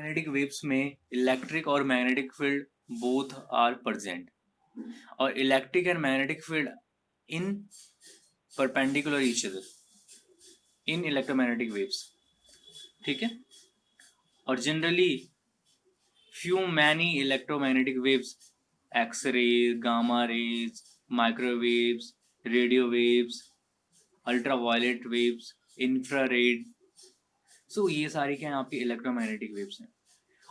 Electromagnetic waves में electric और magnetic field both are present, और electric and magnetic field in perpendicular each other in electromagnetic waves, ठीक है। और generally few many electromagnetic waves, x-rays, gamma rays, microwaves, radio waves, ultraviolet waves, infrared, so ये सारी क्या है आपकी electromagnetic waves हैं।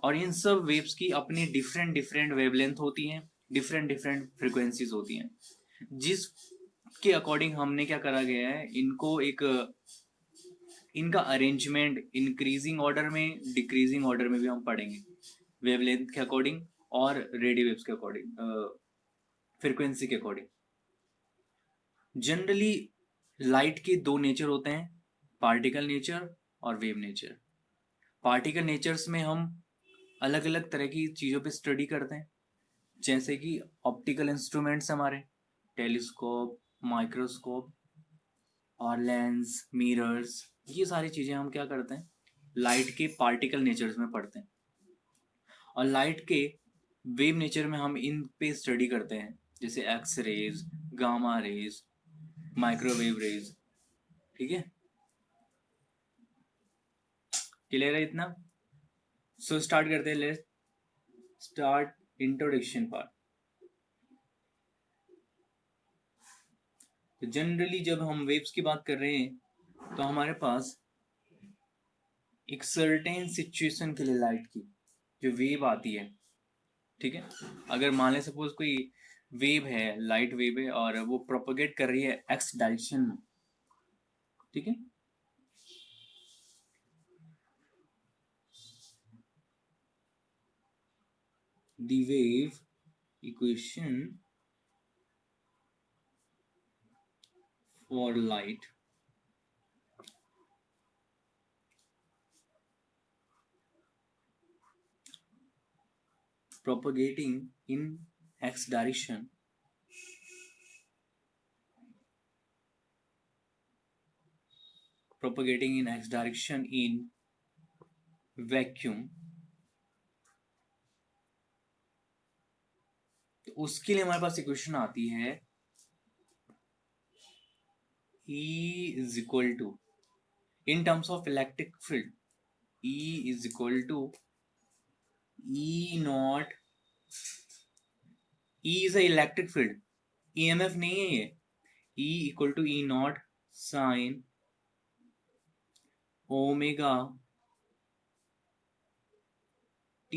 और इन सब वेव्स की अपनी डिफरेंट डिफरेंट वेवलेंथ होती हैं, डिफरेंट डिफरेंट फ्रिक्वेंसीज होती हैं, जिसके अकॉर्डिंग हमने क्या करा गया है, इनको एक इनका अरेंजमेंट इंक्रीजिंग ऑर्डर में डिक्रीजिंग ऑर्डर में भी हम पढ़ेंगे, वेवलेंथ के अकॉर्डिंग और रेडियो वेव्स के अकॉर्डिंग, फ्रीक्वेंसी के अकॉर्डिंग। जनरली लाइट के दो नेचर होते हैं, पार्टिकल नेचर और वेव नेचर। पार्टिकल नेचर्स में हम अलग अलग तरह की चीज़ों पे स्टडी करते हैं, जैसे कि ऑप्टिकल इंस्ट्रूमेंट्स हमारे, टेलीस्कोप, माइक्रोस्कोप और लेंस, मिरर्स, ये सारी चीज़ें हम क्या करते हैं, लाइट के पार्टिकल नेचर्स में पढ़ते हैं। और लाइट के वेव नेचर में हम इन पे स्टडी करते हैं, जैसे X rays, gamma rays, microwave rays, ठीक है। क्लियर है इतना? सो स्टार्ट करते हैं, लेट्स स्टार्ट इंट्रोडक्शन पार्ट। तो जनरली जब हम वेव्स की बात कर रहे हैं तो हमारे पास एक सर्टेन सिचुएशन के लिए लाइट की जो वेव आती है, ठीक है। अगर मान लें सपोज कोई वेव है, लाइट वेव है, और वो प्रोपोगेट कर रही है एक्स डायरेक्शन में, ठीक है। The wave equation for light propagating in x direction in vacuum, तो उसके लिए हमारे पास इक्वेशन आती है E is equal to, in terms of electric field, E is equal to E naught, E is a electric field, EMF नहीं है ये, E equal to E naught sin omega T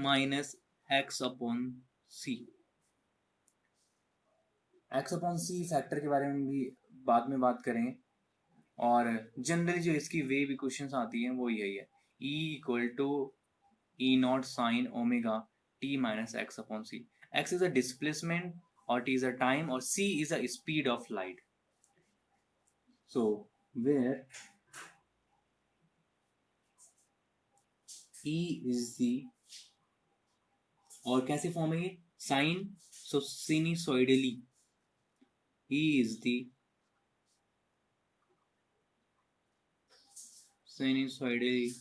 minus x upon C। x upon C factor के बारे में भी बाद में बात करेंगे, और जनरली जो इसकी वेव इक्वेशंस आती हैं वो यही है, E equal to E not sine omega T minus x upon C। x is a displacement और T इज अ टाइम और C is a speed of light. So where E is the, और कैसे form है ये, sine, so sinusoidally E is the sinusoidally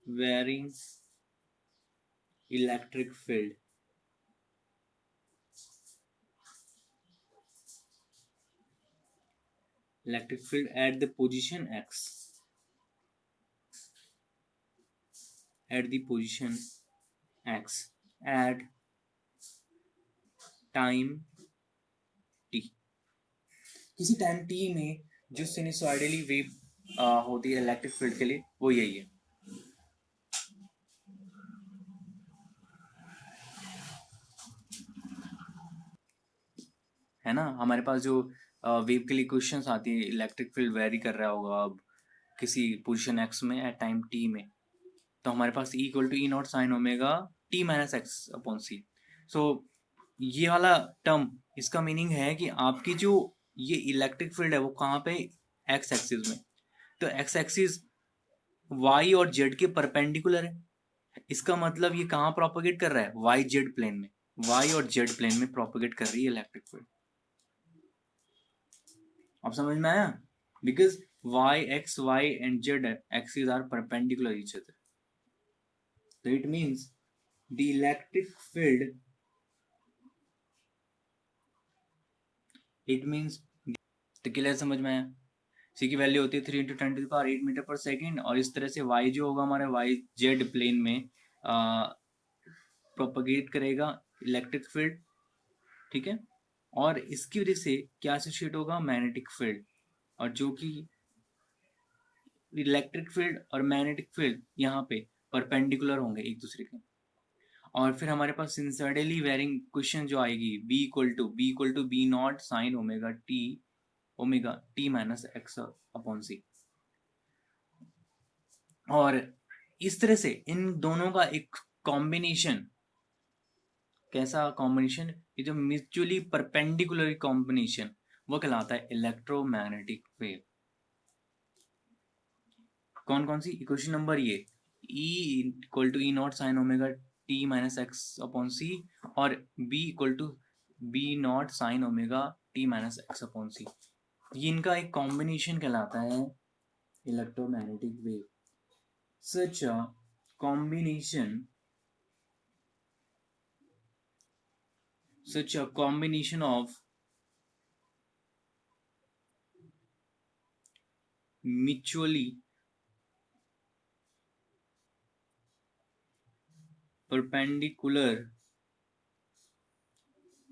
varying electric field at the position x, at the position x at time t, किसी time t में जो सिनुसॉइडली wave होती है electric field के लिए, वो यही है ना। हमारे पास जो वेव के लिए क्वेश्चंस आती है, इलेक्ट्रिक फील्ड वेरी कर रहा होगा अब किसी पोजीशन x में एट टाइम t में, तो हमारे पास E equal to E not sine omega T minus x upon C. So ये वाला टर्म, इसका मीनिंग है कि आपकी जो ये इलेक्ट्रिक फील्ड है वो कहाँ पे, एक्स एक्सिस में। तो एक्स एक्सिस वाई और जेड के परपेंडिकुलर है, इसका मतलब ये कहाँ प्रोपोगेट कर रहा है, वाई जेड प्लेन में, वाई और जेड प्लेन में प्रोपोगेट कर रही है इलेक्ट्रिक फील्ड। अब समझ में आया? Because y, x, y and z axes are perpendicular each other. So it means the electric field, it means, तो क्लियर समझ में आया? सी की वैल्यू होती है 3 × 10⁸ मीटर पर सेकेंड, और इस तरह से वाई जो होगा हमारे वाई जेड प्लेन में प्रोपगेट करेगा इलेक्ट्रिक फील्ड, ठीक है, और इसकी वजह से क्या एसोसिएट होगा, मैग्नेटिक फील्ड, और जो कि इलेक्ट्रिक फील्ड और मैग्नेटिक फील्ड यहाँ पे परपेंडिकुलर होंगे एक दूसरे के। और फिर हमारे पास सिंसर्टेली वेरिंग क्वेश्चन जो आएगी, b = b0 sin omega t minus x upon C. और इस तरह से इन दोनों का एक कॉम्बिनेशन, कैसा कॉम्बिनेशन, ये जो म्यूचुअली परपेंडिकुलर कॉम्बिनेशन, वो कहलाता है इलेक्ट्रोमैग्नेटिक वेव। कौन कौन सी? इक्वेशन नंबर ये E = E0 sin omega t minus x upon C, और B = B0 sin omega t minus x upon C, ये इनका एक कॉम्बिनेशन कहलाता है electromagnetic wave. Such a combination of mutually perpendicular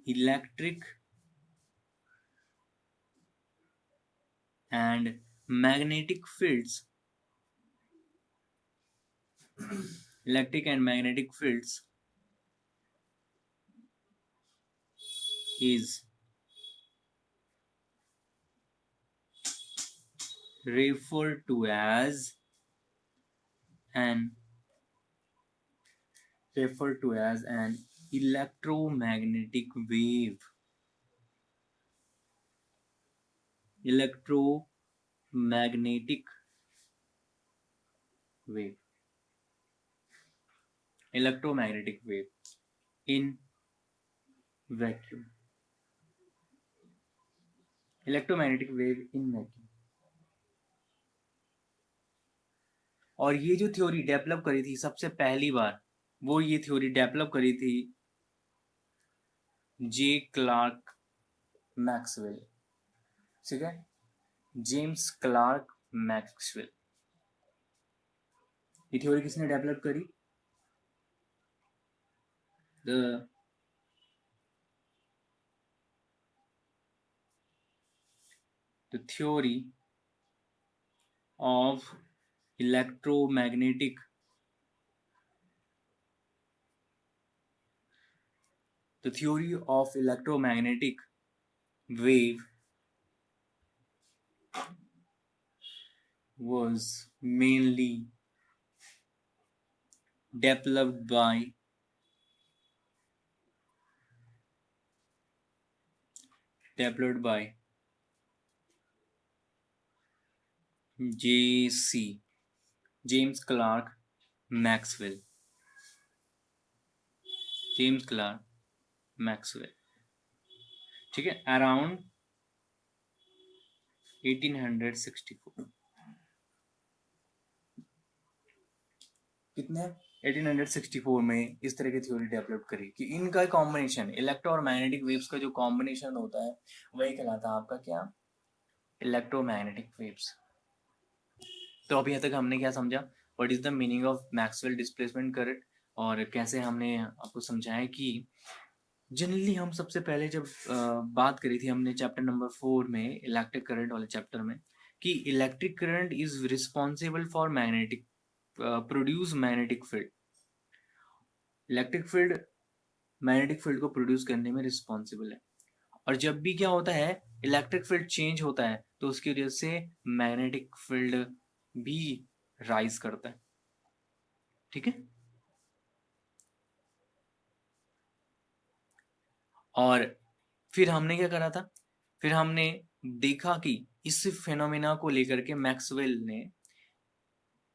electric and magnetic fields is referred to as an electromagnetic wave. Electromagnetic wave in vacuum. Electromagnetic wave in vacuum. और ये जो theory develop करी थी सबसे पहली बार, वो ये थ्योरी डेवलप करी थी जे क्लार्क मैक्सवेल, ठीक है, जेम्स क्लार्क मैक्सवेल। ये थ्योरी किसने डेवलप करी? The theory of electromagnetic wave was mainly developed by James Clerk Maxwell, ठीक है, अराउंड 1864। कितने? 1864 में इस तरह की थ्योरी डेवलप करी कि इनका कॉम्बिनेशन, इलेक्ट्रो और मैग्नेटिक वेव्स का जो कॉम्बिनेशन होता है वही कहलाता है आपका क्या? Electromagnetic waves. तो अभी तक हमने क्या समझा? What is the meaning of Maxwell displacement current, और कैसे हमने आपको समझाया कि जनरली हम सबसे पहले जब बात करी थी हमने चैप्टर नंबर 4 में, इलेक्ट्रिक करंट वाले चैप्टर में, कि electric current is responsible for produce magnetic field. Electric field magnetic field को प्रोड्यूस करने में रिस्पॉन्सिबल है, और जब भी क्या होता है, इलेक्ट्रिक फील्ड चेंज होता है तो उसकी वजह से मैग्नेटिक फील्ड भी राइज करता है, ठीक है। और फिर हमने क्या करा था? फिर हमने देखा कि इस फेनोमेना को लेकर के मैक्सवेल ने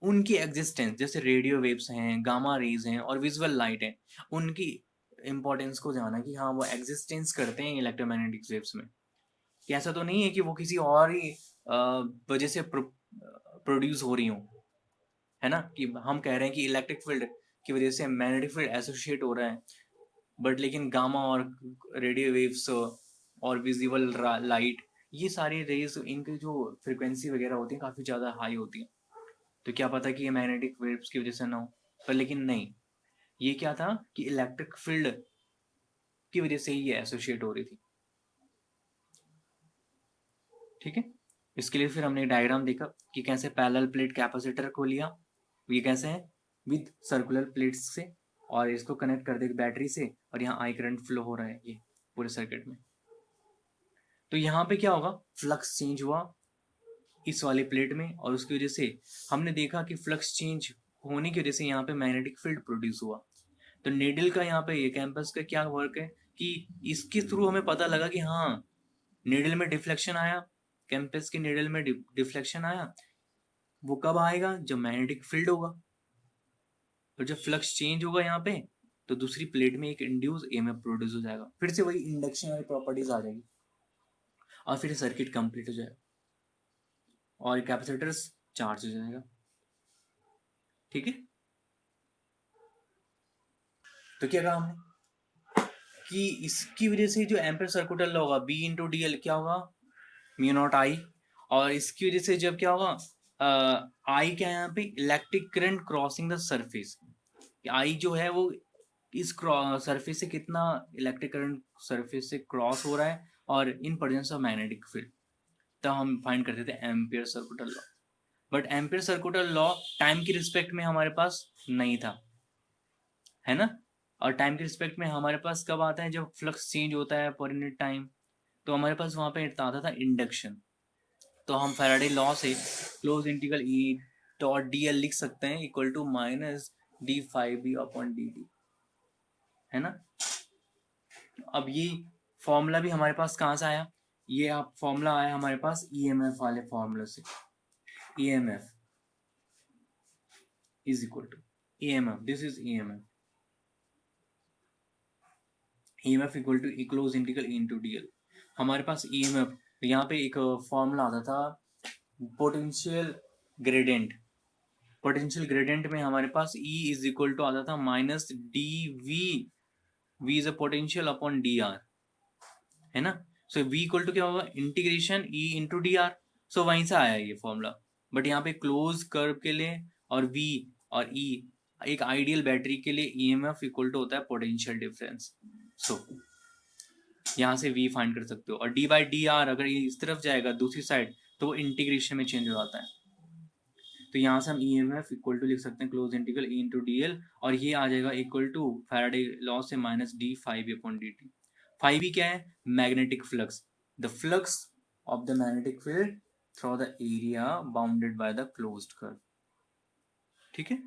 उनकी एग्जिस्टेंस, जैसे रेडियो वेव्स हैं, गामा रेज हैं और विजुअल लाइट है, उनकी इंपॉर्टेंस को जाना कि हाँ वो एग्जिस्टेंस करते हैं इलेक्ट्रोमैग्नेटिक वेव्स में। कि ऐसा तो नहीं है कि वो किसी और ही वजह से प्रोड्यूस हो रही हूँ, है ना, कि हम कह रहे हैं कि इलेक्ट्रिक फील्ड की वजह से मैग्नेटिक फील्ड एसोसिएट हो रहा है, बट लेकिन गामा और रेडियो वेव्स और विजिबल लाइट, ये सारी रेज, इनकी जो फ्रिक्वेंसी वगैरह होती है काफ़ी ज़्यादा हाई होती है, तो क्या पता कि ये मैग्नेटिक वेव्स की वजह से ना हो, पर लेकिन नहीं, ये क्या था कि इलेक्ट्रिक फील्ड की वजह से ही ये एसोसिएट हो रही थी। ठीक है, इसके लिए फिर हमने डायग्राम देखा कि कैसे पैरेलल प्लेट कैपेसिटर को लिया, ये कैसे है विद सर्कुलर प्लेट्स से, और इसको कनेक्ट कर दे बैटरी से, और यहाँ आई करंट फ्लो हो रहा है ये पूरे सर्किट में। तो यहाँ पे क्या होगा, फ्लक्स चेंज हुआ इस वाली प्लेट में, और उसकी वजह से हमने देखा कि फ्लक्स चेंज होने की वजह से यहाँ पे मैग्नेटिक फील्ड प्रोड्यूस हुआ। तो नीडल का यहाँ पे ये कैंपस का क्या वर्क है कि इसके थ्रू हमें पता लगा कि हाँ नीडल में डिफ्लेक्शन आया, कैंपस के नीडल में डिफ्लेक्शन आया, वो कब आएगा, जब मैग्नेटिक फील्ड होगा, और जब फ्लक्स चेंज होगा यहाँ पे तो दूसरी प्लेट में एक इंड्यूस ईएमएफ प्रोड्यूस हो जाएगा, फिर से वही इंडक्शन वाली प्रॉपर्टीज आ जाएगी, और फिर सर्किट कंप्लीट हो जाएगा और कैपेसिटर्स चार्ज हो जाएगा। ठीक है, तो क्या कहा हमने कि इसकी वजह से जो एम्पेयर सर्कुलर लॉ होगा बी इंटू डी एल क्या होगा, म्यू नॉट आई, और इसकी वजह से जब क्या होगा, आई क्या है यहाँ पे, electric current crossing the surface, I जो है वो इस सरफेस से कितना इलेक्ट्रिक करंट सरफेस से क्रॉस हो रहा है, और in presence of magnetic field, तब हम फाइंड करते थे Ampere circular law. But Ampere circular law time की रिस्पेक्ट में हमारे पास नहीं था, है ना, और टाइम के रिस्पेक्ट में हमारे पास कब आता है, जब फ्लक्स चेंज होता है पर यूनिट टाइम, तो हमारे पास वहां पे आता था इंडक्शन। तो हम फैराडे लॉ से close integral E dot D L लिख सकते हैं equal to minus D phi B upon D T, है ना। अब ये फॉर्मूला भी हमारे पास कहाँ से आया, ये आप फॉर्मूला आया हमारे पास ईएमएफ वाले फॉर्मूले से, EMF is equal to EMF, this is EMF, EMF equal to close integral E into D L. हमारे पास ईएमएफ, यहाँ पे एक फॉर्मूला आता था पोटेंशियल ग्रेडियंट, पोटेंशियल ग्रेडियंट में हमारे पास E इज इक्वल टू आता था minus d V, V is a potential upon d r, है ना। सो V इक्वल टू क्या होगा, integration E into d r, so वहीं से आया ये फॉर्मूला। बट यहाँ पे क्लोज कर्व के लिए और V और E, एक आइडियल बैटरी के लिए EMF इक्वल टू होता है पोटेंशियल डिफरेंस। सो यहाँ से V फाइंड कर सकते हो, और D बाई डी आर अगर ये इस तरफ जाएगा दूसरी साइड तो वो इंटीग्रेशन में चेंज हो जाता है। तो यहाँ से हम EMF इक्वल टू लिख सकते हैं close integral E into D L, और ये आ जाएगा इक्वल टू फैराडे लॉ से minus D five upon D T. Five क्या है, magnetic flux, the flux of the magnetic field through the area bounded by the closed curve. ठीक है,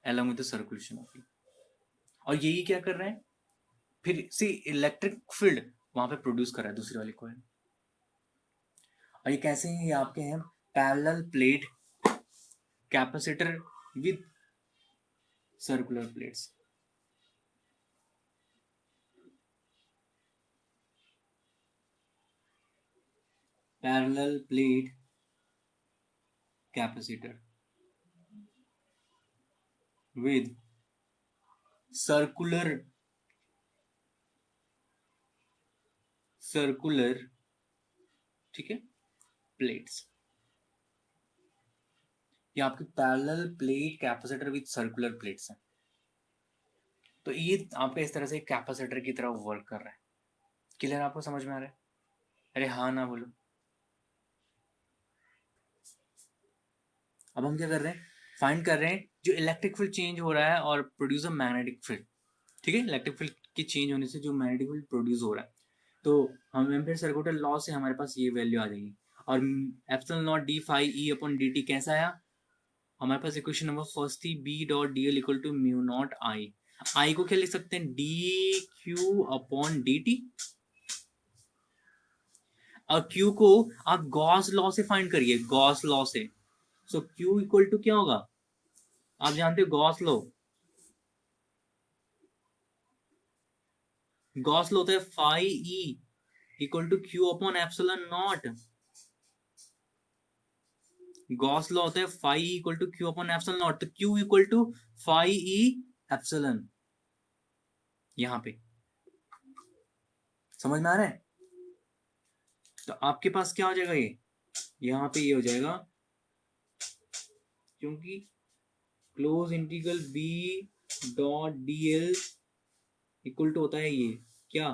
along with the circulation of it। और यही क्या कर रहे हैं, फिर से इलेक्ट्रिक फील्ड वहां पे प्रोड्यूस कर रहा है दूसरी वाली कॉइल। और ये कैसे हैं, ये आपके हैं parallel plate capacitor with circular plates. Parallel plate capacitor with circular ठीक है प्लेट्स। ये आपके parallel plate capacitor with circular plates हैं। तो ये आपका इस तरह से कैपेसिटर की तरह वर्क कर रहा है। क्लियर, आपको समझ में आ रहा है? अरे हाँ ना बोलो। अब हम क्या कर रहे हैं, फाइंड कर रहे हैं जो इलेक्ट्रिक फील्ड चेंज हो रहा है और प्रोड्यूस अ मैग्नेटिक फील्ड। ठीक है, इलेक्ट्रिक फील्ड के चेंज होने से जो मैग्नेटिक फील्ड प्रोड्यूस हो रहा है, तो हम एम्पियर सर्कुलर लॉ से हमारे पास ये वैल्यू आ जाएगी। और epsilon not D phi E upon D t कैसा आया, हमारे पास इक्वेशन नंबर फर्स्ट थी B dot D L equal to mu not I. I को क्या लिख सकते हैं, d Q upon D T, और क्यू को आप गॉस लॉ से फाइंड करिए, गॉस लॉ से। सो क्यू इक्वल टू क्या होगा, आप जानते हो गॉस लॉ, गॉस लॉ होता है phi E equal to Q upon epsilon not. Gauss law होता है phi equal to Q upon epsilon not, तो Q equal to phi E epsilon, यहां पे समझ में आ रहा है? तो आपके पास क्या हो जाएगा, ये यहाँ पे ये हो जाएगा, क्योंकि close integral B dot D L equal to होता है ये क्या,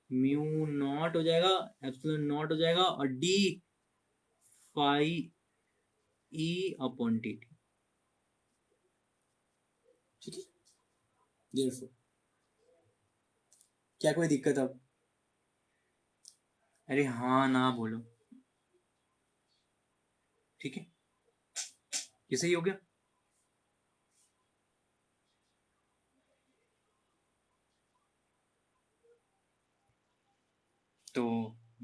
म्यू नॉट हो जाएगा, एप्सिलॉन नॉट हो जाएगा, और D phi E upon D T, ठीक है। Therefore, क्या कोई दिक्कत अब? अरे हाँ ना बोलो, ठीक है, ये सही हो गया। तो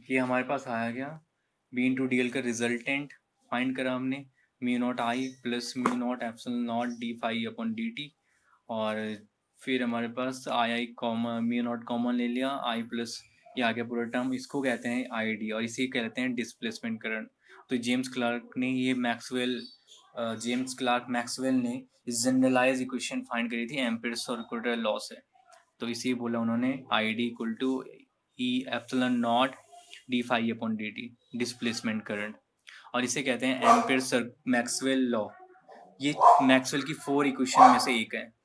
ये हमारे पास आया गया, बी इंटू डी एल का रिजल्टेंट फाइंड करा हमने, mu not I plus mu naught epsilon not D phi upon D T, और फिर हमारे पास I common, mu naught common ले लिया, आई प्लस ये आ गया पूरा टर्म, इसको कहते हैं आई डी, और इसी कहते हैं डिस्प्लेसमेंट करंट। तो जेम्स क्लार्क ने ये मैक्सवेल ने जनरलाइज इक्वेशन फाइंड करी थी एम्पीयर्स सर्कुलर लॉ से, तो इसी बोला उन्होंने I D equal to E epsilon not D phi upon D T, displacement current, और इसे कहते हैं एम्पीयर मैक्सवेल लॉ। ये मैक्सवेल की 4 इक्वेशन में से एक है।